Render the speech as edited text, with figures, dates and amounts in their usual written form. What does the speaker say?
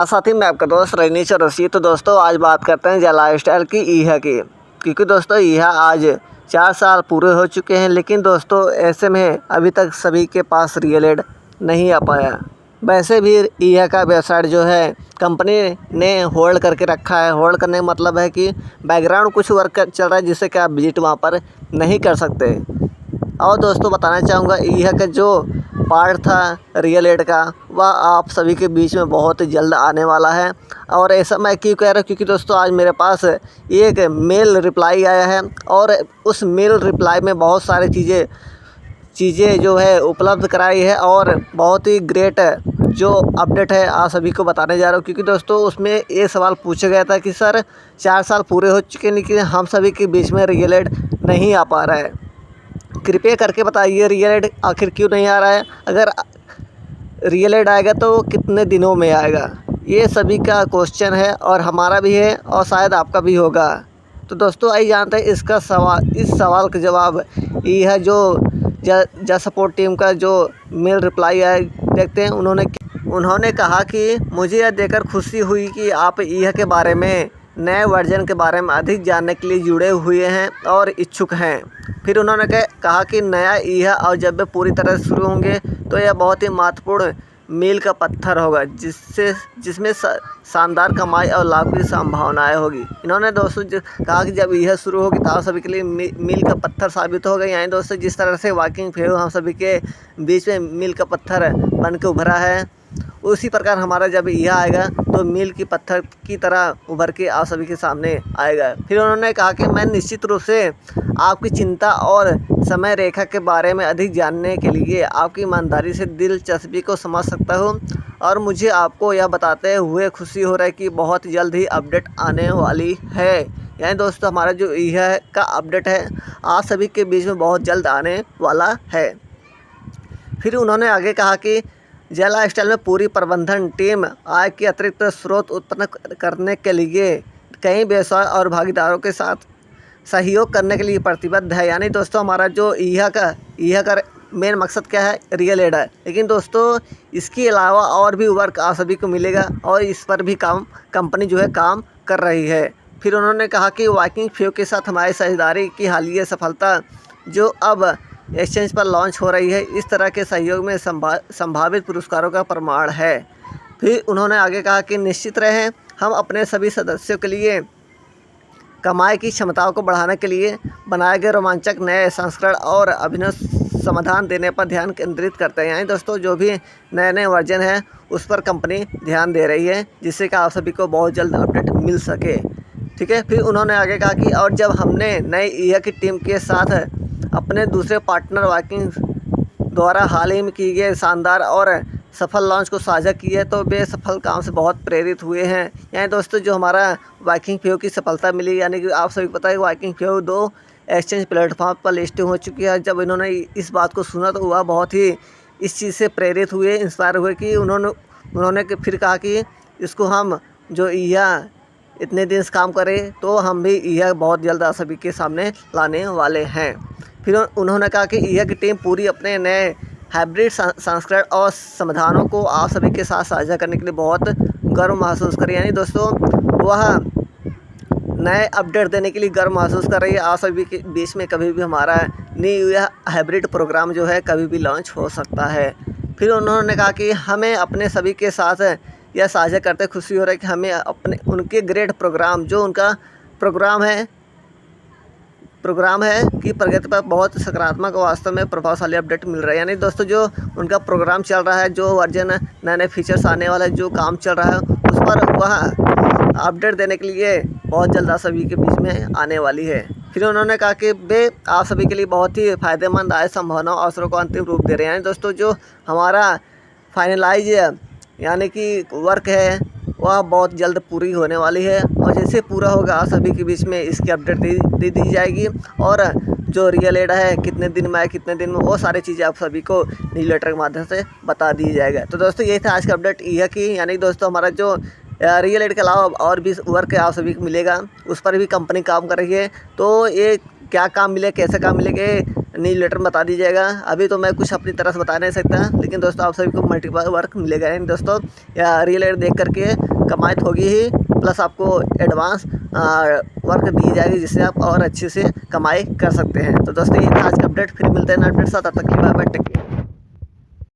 साथ ही मैं आपका दोस्त रजनीश रसी। तो दोस्तों आज बात करते हैं जय लाइफस्टाइल की ईहा की, क्योंकि दोस्तों ईहा आज 4 साल पूरे हो चुके हैं, लेकिन दोस्तों ऐसे में अभी तक सभी के पास रियल एड नहीं आ पाया। वैसे भी ईहा का वेबसाइट जो है कंपनी ने होल्ड करके रखा है। होल्ड करने का मतलब है कि बैकग्राउंड कुछ वर्क चल रहा है जिससे कि आप विजिट वहाँ पर नहीं कर सकते। और दोस्तों बताना चाहूँगा ईहा का जो पार्ट था रियल एड का वह आप सभी के बीच में बहुत जल्द आने वाला है। और ऐसा मैं क्यों कह रहा हूँ, क्योंकि दोस्तों आज मेरे पास एक मेल रिप्लाई आया है और उस मेल रिप्लाई में बहुत सारी चीज़ें जो है उपलब्ध कराई है और बहुत ही ग्रेट जो अपडेट है आप सभी को बताने जा रहा हूँ। क्योंकि दोस्तों उसमें ये सवाल पूछा गया था कि सर 4 साल पूरे हो चुके हैं लेकिन हम सभी के बीच में रियल एड नहीं आ पा रहा है, कृपया करके बताइए रियल एड आखिर क्यों नहीं आ रहा है। अगर रियल एड आएगा तो कितने दिनों में आएगा, ये सभी का क्वेश्चन है और हमारा भी है और शायद आपका भी होगा। तो दोस्तों आइए जानते हैं इस सवाल का जवाब। ये है जो जा सपोर्ट टीम का जो मेल रिप्लाई है, देखते हैं। उन्होंने कहा कि मुझे यह देखकर खुशी हुई कि आप ईहा के बारे में नए वर्जन के बारे में अधिक जानने के लिए जुड़े हुए हैं और इच्छुक हैं। फिर उन्होंने कहा कि नया ईहा और जब वे पूरी तरह से शुरू होंगे तो यह बहुत ही महत्वपूर्ण मील का पत्थर होगा जिसमें शानदार कमाई और लाभ की संभावनाएं होगी। इन्होंने दोस्तों कहा कि जब यह शुरू होगी तो आप सभी के लिए मील का पत्थर साबित होगा। यानी दोस्तों जिस तरह से वॉकिंग फेव हम सभी के बीच में मील का पत्थर बन के उभरा है, उसी प्रकार हमारा जब यह आएगा तो मील की पत्थर की तरह उभर के आप सभी के सामने आएगा। फिर उन्होंने कहा कि मैं निश्चित रूप से आपकी चिंता और समय रेखा के बारे में अधिक जानने के लिए आपकी ईमानदारी से दिलचस्पी को समझ सकता हूं और मुझे आपको यह बताते हुए खुशी हो रहा है कि बहुत जल्द ही अपडेट आने वाली है। यानी दोस्तों हमारा जो ईहा का अपडेट है आप सभी के बीच में बहुत जल्द आने वाला है। फिर उन्होंने आगे कहा कि जय लाइफस्टाइल में पूरी प्रबंधन टीम आय के अतिरिक्त स्रोत उत्पन्न करने के लिए कई व्यवसाय और भागीदारों के साथ सहयोग करने के लिए प्रतिबद्ध है। यानी दोस्तों हमारा जो ईहा का मेन मकसद क्या है, रियल एड है, लेकिन दोस्तों इसके अलावा और भी वर्क आप सभी को मिलेगा और इस पर भी कंपनी जो है काम कर रही है। फिर उन्होंने कहा कि वॉकिंग फेव के साथ हमारी साझेदारी की हालिया सफलता जो अब एक्सचेंज पर लॉन्च हो रही है, इस तरह के सहयोग में संभावित पुरस्कारों का प्रमाण है। फिर उन्होंने आगे कहा कि निश्चित रहें हम अपने सभी सदस्यों के लिए कमाई की क्षमताओं को बढ़ाने के लिए बनाए गए रोमांचक नए संस्करण और अभिनव समाधान देने पर ध्यान केंद्रित करते हैं। यानी दोस्तों जो भी नए वर्जन है उस पर कंपनी ध्यान दे रही है जिससे कि आप सभी को बहुत जल्द अपडेट मिल सके। ठीक है। फिर उन्होंने आगे कहा कि और जब हमने नई ईहा की टीम के साथ अपने दूसरे पार्टनर वॉकिंग द्वारा हाल ही में की गए शानदार और सफल लॉन्च को साझा की है तो वे सफल काम से बहुत प्रेरित हुए हैं। यानी दोस्तों जो हमारा वॉकिंग फेव की सफलता मिली, यानी कि आप सभी को पता है वॉकिंग फेव 2 एक्सचेंज प्लेटफॉर्म पर लिस्टिंग हो चुकी है। जब इन्होंने इस बात को सुना तो वह बहुत ही इस चीज़ से प्रेरित हुए, इंस्पायर हुए कि उन्होंने फिर कहा कि इसको हम जो ईहा इतने दिन से काम करें तो हम भी ईहा बहुत जल्द आप सभी के सामने लाने वाले हैं। फिर उन्होंने कहा कि ईहा की टीम पूरी अपने नए हाइब्रिड संस्करण और समाधानों को आप सभी के साथ साझा करने के लिए बहुत गर्व महसूस करें। यानी दोस्तों वह नए अपडेट देने के लिए गर्व महसूस कर रही है। आप सभी के बीच में कभी भी हमारा न्यू हाइब्रिड प्रोग्राम जो है कभी भी लॉन्च हो सकता है। फिर उन्होंने कहा कि हमें अपने सभी के साथ यह साझा करते खुशी हो रहा है कि हमें अपने उनके ग्रेड प्रोग्राम जो उनका प्रोग्राम है कि प्रगति पर बहुत सकारात्मक वास्तव में प्रभावशाली अपडेट मिल रहा है। यानी दोस्तों जो उनका प्रोग्राम चल रहा है, जो वर्जन नए फीचर्स आने वाला है, जो काम चल रहा है उस पर वह अपडेट देने के लिए बहुत जल्द आप सभी के बीच में आने वाली है। फिर उन्होंने कहा कि वे आप सभी के लिए बहुत ही फ़ायदेमंद आय संभावनाओं अवसरों को अंतिम रूप दे रहे हैं। यानी दोस्तों जो हमारा फाइनलाइज यानी कि वर्क है वह बहुत जल्द पूरी होने वाली है और जैसे पूरा होगा आप सभी के बीच में इसकी अपडेट दे दी जाएगी और जो रियल एड है कितने दिन में आए कितने दिन में वो सारी चीज़ें आप सभी को न्यूज़लेटर के माध्यम से बता दी जाएगा। तो दोस्तों यही था आज का अपडेट ईहा की। यानी दोस्तों हमारा जो रियल एड के अलावा और भी वर्क आप सभी को मिलेगा, उस पर भी कंपनी काम कर रही है। तो ये क्या काम मिले, कैसे काम मिलेगा, न्यूज़ लेटर में बता दीजिएगा। अभी तो मैं कुछ अपनी तरफ से बता नहीं सकता, लेकिन दोस्तों आप सभी को मल्टीपल वर्क मिलेगा यानी दोस्तों या रियल एड देख करके कमाई होगी ही, प्लस आपको एडवांस वर्क दी जाएगी जिससे आप और अच्छे से कमाई कर सकते हैं। तो दोस्तों ये था आज का अपडेट, फिर मिलते हैं नए अपडेट साथ, तब तक के लिए बाय बाय, टेक केयर।